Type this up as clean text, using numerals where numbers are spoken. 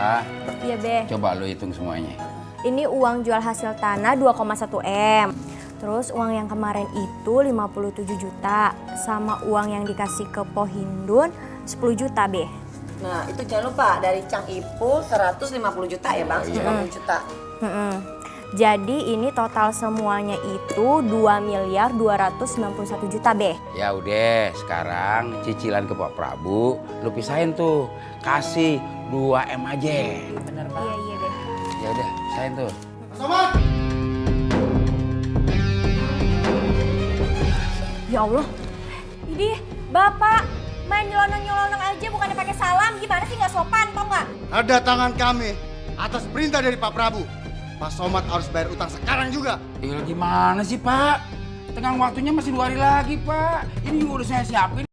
Ella, Iya, Be. coba lu hitung semuanya. Ini uang jual hasil tanah 2,1 M. Terus uang yang kemarin itu 57 juta. Sama uang yang dikasih ke Pohindun 10 juta, Be. Nah, itu jangan lupa dari Cang Ipul 150 juta ya, Bang. 150 juta. Jadi ini total semuanya itu 2.291 juta, Be. Ya udah, sekarang cicilan ke Pak Prabu, lu pisahin tuh. Kasih 2 M aja. Bener, Bang. Iya, Be. Ya udah, pisahin tuh. Ya Allah. Ini Bapak main nyelonong-nyelonong aja bukannya pakai salam. Gimana sih, nggak sopan, tau nggak? Ada tangan kami atas perintah dari Pak Prabu. Pak Somad harus bayar utang sekarang juga. Ya gimana sih Pak? Tenggang waktunya masih 2 hari lagi Pak. Ini juga udah saya siapin.